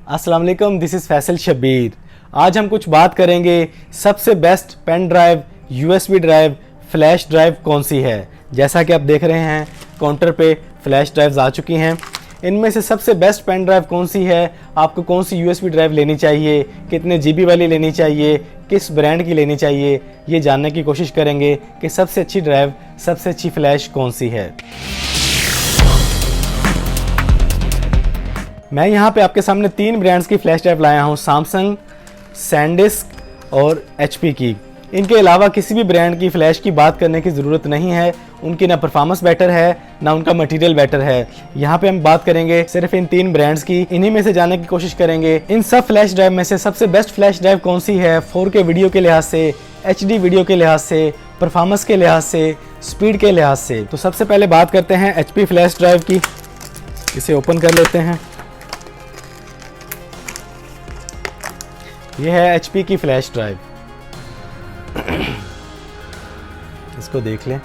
अस्सलाम वालेकुम, this is Faisal Shabbir. आज हम कुछ बात करेंगे सबसे best pen drive, USB drive, flash drive कौन सी है। जैसा कि आप देख रहे हैं काउंटर पे फ्लैश ड्राइव्स आ चुकी हैं। इनमें से सबसे बेस्ट पेन ड्राइव कौन सी है, आपको कौन सी यूएसबी ड्राइव लेनी चाहिए, कितने जीबी वाली लेनी चाहिए, किस ब्रांड की लेनी चाहिए, ये जानने की कोशिश करेंगे कि सबसे अच्छी ड्राइव, सबसे अच्छी फ्लैश कौन सी है। मैं यहाँ पे आपके सामने 3 ब्रांड्स की फ्लैश ड्राइव लाया हूँ, सैमसंग, सैनडिस्क और एचपी की। इनके अलावा किसी भी ब्रांड की फ्लैश की बात करने की ज़रूरत नहीं है। उनकी ना परफॉर्मेंस बेटर है ना उनका मटेरियल बेटर है। यहाँ पे हम बात करेंगे सिर्फ इन 3 ब्रांड्स की, इन्हीं में से जानने की कोशिश करेंगे इन सब फ्लैश ड्राइव में से सबसे बेस्ट फ्लैश ड्राइव कौन सी है, 4K वीडियो के लिहाज से, HD वीडियो के लिहाज से, परफॉर्मेंस के लिहाज से, स्पीड के लिहाज से। तो सबसे पहले बात करते हैं HP फ्लैश ड्राइव की। इसे ओपन कर लेते हैं। यह है HP की फ्लैश ड्राइव। इसको देख लें।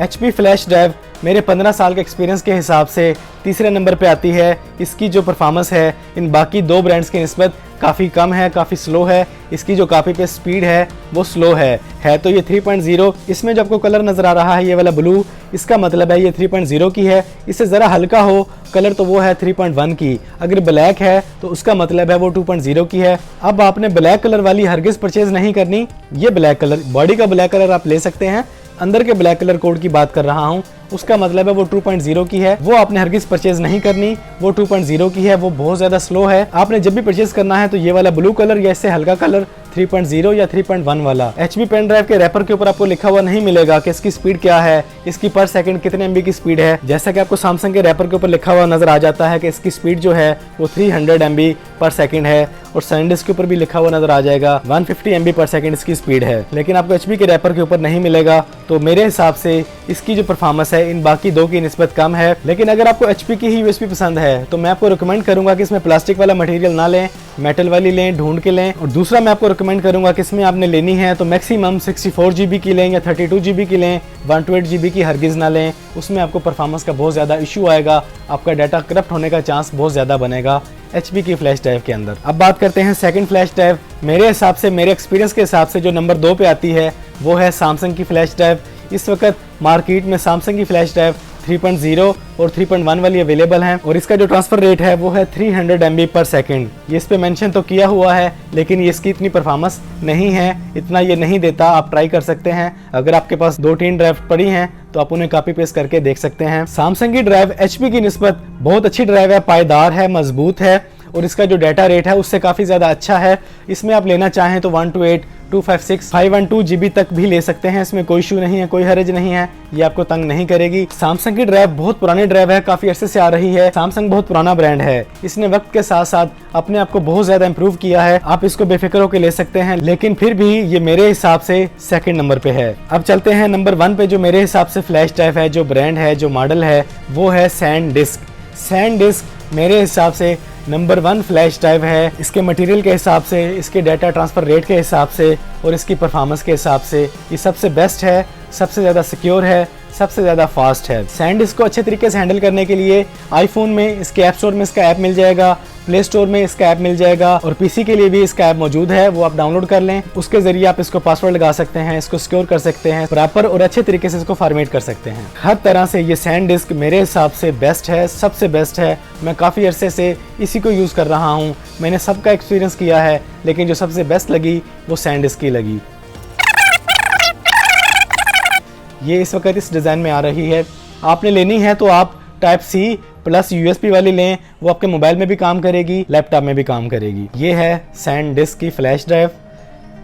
HP फ्लैश ड्राइव मेरे 15 साल के एक्सपीरियंस के हिसाब से तीसरे नंबर पे आती है। इसकी जो परफॉर्मेंस है इन बाकी 2 ब्रांड्स की निस्बत काफ़ी कम है, काफ़ी स्लो है। इसकी जो कॉपी पे स्पीड है वो स्लो है तो ये 3.0। इसमें जो आपको कलर नज़र आ रहा है ये वाला ब्लू, इसका मतलब है ये 3.0 की है। इससे ज़रा हल्का हो कलर तो वो है 3.1 की। अगर ब्लैक है तो उसका मतलब है वो 2.0 की है। अब आपने ब्लैक कलर वाली हरगिज़ परचेज़ नहीं करनी। ये ब्लैक कलर, बॉडी का ब्लैक कलर आप ले सकते हैं, अंदर के ब्लैक कलर कोड की बात कर रहा हूँ, उसका मतलब है वो 2.0 की है। वो आपने हरगिज़ परचेज नहीं करनी, वो 2.0 की है, वो बहुत ज़्यादा स्लो है। आपने जब भी परचेज करना है तो ये वाला ब्लू कलर या इससे हल्का कलर 3.0 या 3.1 वाला। HP पेन ड्राइव के रैपर के ऊपर आपको लिखा हुआ नहीं मिलेगा कि इसकी स्पीड क्या है, इसकी पर सेकंड कितने MB की स्पीड है। जैसा कि आपको सैमसंग के रैपर के ऊपर लिखा हुआ नजर आ जाता है कि इसकी स्पीड जो है वो 300 MB पर सेकंड है, और सैनडिस्क के ऊपर भी लिखा हुआ नजर आ जाएगा 150 MB पर सेकंड इसकी स्पीड है। लेकिन आपको HP के रैपर के ऊपर नहीं मिलेगा। तो मेरे हिसाब से इसकी जो परफॉर्मेंस है इन बाकी 2 की निस्बत कम है। लेकिन अगर आपको HP की ही USB पसंद है तो मैं आपको रिकमेंड करूंगा कि इसमें प्लास्टिक वाला मटेरियल ना लें, मेटल वाली लें, ढूंढ के लें। और दूसरा मैं आपको रिकमेंड करूंगा कि इसमें आपने लेनी है तो मैक्सिमम 64 GB की लें या 32 GB की लें, 128 GB की हरगिज़ ना लें। उसमें आपको परफॉर्मेंस का बहुत ज़्यादा इशू आएगा, आपका डाटा करप्ट होने का चांस बहुत ज़्यादा बनेगा HP की फ्लैश ड्राइव के अंदर। अब बात करते हैं सेकंड फ्लैश ड्राइव। मेरे हिसाब से, मेरे एक्सपीरियंस के हिसाब से जो नंबर 2 पे आती है वो है सैमसंग की फ्लैश ड्राइव। इस वक्त मार्केट में सैमसंग की फ्लैश ड्राइव 3.0 और 3.1 वाली अवेलेबल हैं, और इसका जो ट्रांसफर रेट है वो है 300 MB पर सेकंड। ये इस पे मेंशन तो किया हुआ है लेकिन ये इसकी इतनी परफॉर्मेंस नहीं है, इतना ये नहीं देता। आप ट्राई कर सकते हैं, अगर आपके पास 2-3 ड्राइव पड़ी हैं तो आप उन्हें कॉपी पेस्ट करके देख सकते हैं। सैमसंग की ड्राइव HP की निस्बत बहुत अच्छी ड्राइव है, पायदार है, मजबूत है, और इसका जो डाटा रेट है उससे काफ़ी ज़्यादा अच्छा है। इसमें आप लेना चाहें तो 128, 256, 512 GB तक भी ले सकते हैं। इसमें कोई इशू नहीं है, कोई हर्ज नहीं है, ये आपको तंग नहीं करेगी। सैमसंग की ड्राइव बहुत पुरानी ड्राइव है, काफ़ी अरसे से आ रही है। सैमसंग बहुत पुराना ब्रांड है, इसने वक्त के साथ साथ अपने आप को बहुत ज़्यादा इंप्रूव किया है। आप इसको बेफिक्र होकर ले सकते हैं, लेकिन फिर भी ये मेरे हिसाब से सेकंड नंबर पे है। अब चलते हैं नंबर 1 पे। जो मेरे हिसाब से फ्लैश ड्राइव है, जो ब्रांड है, जो मॉडल है, वो है सैनडिस्क। सैनडिस्क मेरे हिसाब से नंबर 1 फ्लैश ड्राइव है। इसके मटेरियल के हिसाब से, इसके डाटा ट्रांसफ़र रेट के हिसाब से और इसकी परफॉर्मेंस के हिसाब से ये सबसे बेस्ट है, सबसे ज़्यादा सिक्योर है, सबसे ज़्यादा फास्ट है। सैनडिस्क को अच्छे तरीके से हैंडल करने के लिए आईफोन में इसके ऐप स्टोर में इसका ऐप मिल जाएगा, प्ले स्टोर में इसका ऐप मिल जाएगा, और PC के लिए भी इसका ऐप मौजूद है, वो आप डाउनलोड कर लें। उसके ज़रिए आप इसको पासवर्ड लगा सकते हैं, इसको सिक्योर कर सकते हैं, प्रॉपर और अच्छे तरीके से इसको फॉर्मेट कर सकते हैं। हर तरह से ये सैनडिस्क मेरे हिसाब से बेस्ट है, सबसे बेस्ट है। मैं काफ़ी अरसे से इसी को यूज़ कर रहा हूँ, मैंने सबका एक्सपीरियंस किया है, लेकिन जो सबसे बेस्ट लगी वो सैनडिस्क की लगी। ये इस वक्त इस डिज़ाइन में आ रही है। आपने लेनी है तो आप Type-C प्लस USB वाली लें, वो आपके मोबाइल में भी काम करेगी, लैपटॉप में भी काम करेगी। ये है सैनडिस्क की फ्लैश ड्राइव।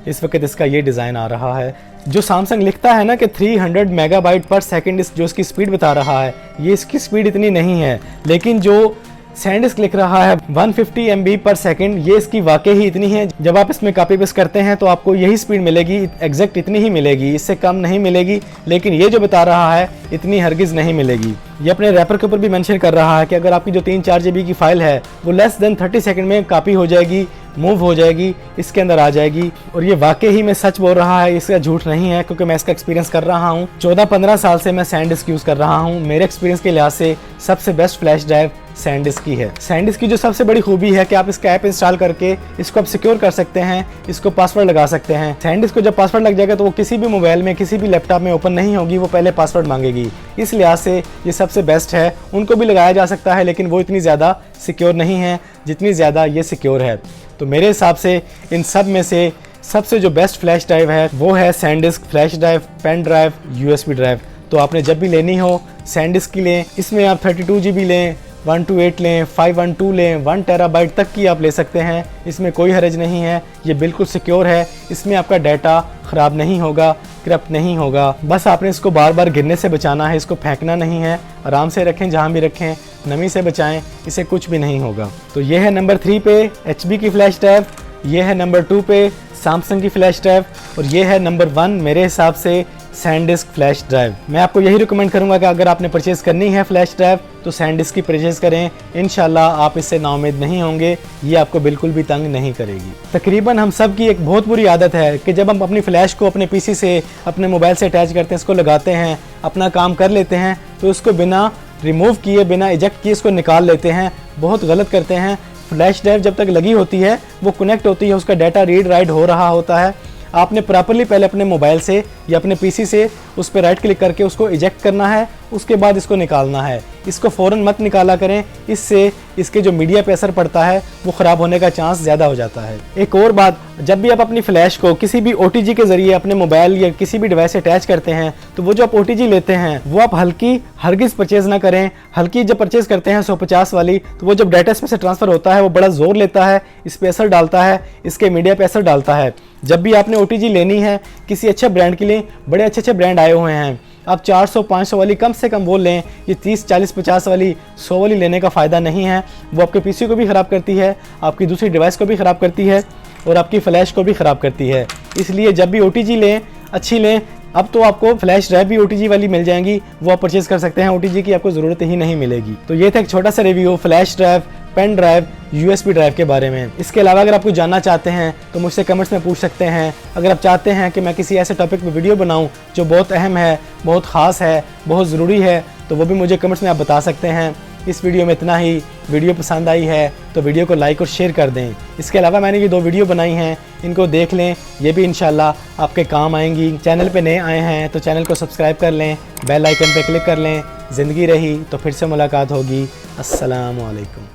इस वक्त इसका ये डिज़ाइन आ रहा है। जो सैमसंग लिखता है ना कि 300 मेगाबाइट पर सेकंड जो इसकी स्पीड बता रहा है, ये इसकी स्पीड इतनी नहीं है। लेकिन जो सैनडिस्क लिख रहा है 150 MB पर सेकंड, ये इसकी वाकई ही इतनी है। जब आप इसमें कॉपी पेस्ट करते हैं तो आपको यही स्पीड मिलेगी, एग्जैक्ट इतनी ही मिलेगी, इससे कम नहीं मिलेगी। लेकिन ये जो बता रहा है इतनी हरगिज़ नहीं मिलेगी। ये अपने रैपर के ऊपर भी मेंशन कर रहा है कि अगर आपकी जो 3-4 GB की फाइल है वो लेस देन 30 सेकंड में कॉपी हो जाएगी, मूव हो जाएगी, इसके अंदर आ जाएगी। और ये वाकई ही मैं सच बोल रहा है, इसका झूठ नहीं है, क्योंकि मैं इसका एक्सपीरियंस कर रहा हूँ। 14-15 साल से मैं सैनडिस्क यूज़ कर रहा हूँ। मेरे एक्सपीरियंस के लिहाज से सबसे बेस्ट फ्लैश ड्राइव सैनडिस्क की है। सैनडिस्क की जो सबसे बड़ी खूबी है कि आप इसका ऐप इंस्टॉल करके इसको आप सिक्योर कर सकते हैं, इसको पासवर्ड लगा सकते हैं। सैनडिस्क को जब पासवर्ड लग जाएगा तो वो किसी भी मोबाइल में, किसी भी लैपटॉप में ओपन नहीं होगी, वो पहले पासवर्ड मांगेगी। इस लिहाज से ये सबसे बेस्ट है। उनको भी लगाया जा सकता है लेकिन वो इतनी ज़्यादा सिक्योर नहीं है जितनी ज़्यादा ये सिक्योर है। तो मेरे हिसाब से इन सब में से सबसे जो बेस्ट फ्लैश ड्राइव है वो है SanDisk flash drive, pen drive, USB drive. तो आपने जब भी लेनी हो सैनडिस्क की लें। इसमें आप 32 GB लें, 128 लें, 512 लें, 1 TB तक की आप ले सकते हैं। इसमें कोई हर्ज नहीं है, ये बिल्कुल सिक्योर है। इसमें आपका डाटा ख़राब नहीं होगा, करप्ट नहीं होगा। बस आपने इसको बार बार गिरने से बचाना है, इसको फेंकना नहीं है। आराम से रखें, जहाँ भी रखें, नमी से बचाएं, इसे कुछ भी नहीं होगा। तो ये है नंबर 3 पे HP की फ्लैश ड्राइव, ये है नंबर 2 पे सैमसंग की फ्लैश ड्राइव और ये है नंबर 1 मेरे हिसाब से सैनडिस्क फ्लैश ड्राइव। मैं आपको यही रिकमेंड करूंगा कि अगर आपने परचेज़ करनी है फ्लैश ड्राइव तो सैनडिस्क की परचेज़ करें। इंशाल्लाह आप इससे नाउम्मीद नहीं होंगे, ये आपको बिल्कुल भी तंग नहीं करेगी। तकरीबन हम सब की एक बहुत बुरी आदत है कि जब हम अपनी फ्लैश को अपने PC से, अपने मोबाइल से अटैच करते हैं, इसको लगाते हैं, अपना काम कर लेते हैं तो उसको बिना रिमूव किए, बिना इजेक्ट किए इसको निकाल लेते हैं। बहुत गलत करते हैं। फ्लैश ड्राइव जब तक लगी होती है, वो कनेक्ट होती है, उसका डाटा रीड राइट हो रहा होता है। आपने प्रॉपरली पहले अपने मोबाइल से या अपने PC से उस पर राइट क्लिक करके उसको इजेक्ट करना है, उसके बाद इसको निकालना है। इसको फ़ौरन मत निकाला करें, इससे इसके जो मीडिया पे असर पड़ता है वो ख़राब होने का चांस ज़्यादा हो जाता है। एक और बात, जब भी आप अपनी फ्लैश को किसी भी OTG के ज़रिए अपने मोबाइल या किसी भी डिवाइस से अटैच करते हैं तो वो जो आप OTG लेते हैं वो आप हल्की हरगिज़ परचेज़ ना करें। हल्की जब परचेज़ करते हैं 150 वाली, तो वो जब डाटा इसमें से ट्रांसफ़र होता है वो बड़ा ज़ोर लेता है, इस पर असर डालता है, इसके मीडिया पे असर डालता है। जब भी आपने OTG लेनी है किसी अच्छे ब्रांड के लिए, बड़े अच्छे अच्छे ब्रांड आए हुए हैं, आप 400-500 वाली कम से कम वो लें। ये 30-40-50 वाली, 100 वाली लेने का फ़ायदा नहीं है। वो आपके PC को भी ख़राब करती है, आपकी दूसरी डिवाइस को भी ख़राब करती है और आपकी फ़्लैश को भी ख़राब करती है। इसलिए जब भी OTG लें, अच्छी लें। अब तो आपको फ्लैश ड्राइव भी OTG वाली मिल जाएंगी, वो आप परचेज़ कर सकते हैं। OTG की आपको ज़रूरत ही नहीं मिलेगी। तो ये था एक छोटा सा review flash drive, pen drive, USB drive के बारे में। इसके अलावा अगर आप कुछ जानना चाहते हैं तो मुझसे कमेंट्स में पूछ सकते हैं। अगर आप चाहते हैं कि मैं किसी ऐसे टॉपिक पर वीडियो बनाऊं जो बहुत अहम है, बहुत ख़ास है, बहुत ज़रूरी है, तो वो भी मुझे कमेंट्स में आप बता सकते हैं। इस वीडियो में इतना ही। वीडियो पसंद आई है तो वीडियो को लाइक और शेयर कर दें। इसके अलावा मैंने ये 2 वीडियो बनाई हैं, इनको देख लें, ये भी इंशाल्लाह आपके काम आएंगी। चैनल पे नए आए हैं तो चैनल को सब्सक्राइब कर लें, बेल आइकन पे क्लिक कर लें। ज़िंदगी रही तो फिर से मुलाकात होगी। अस्सलाम वालेकुम।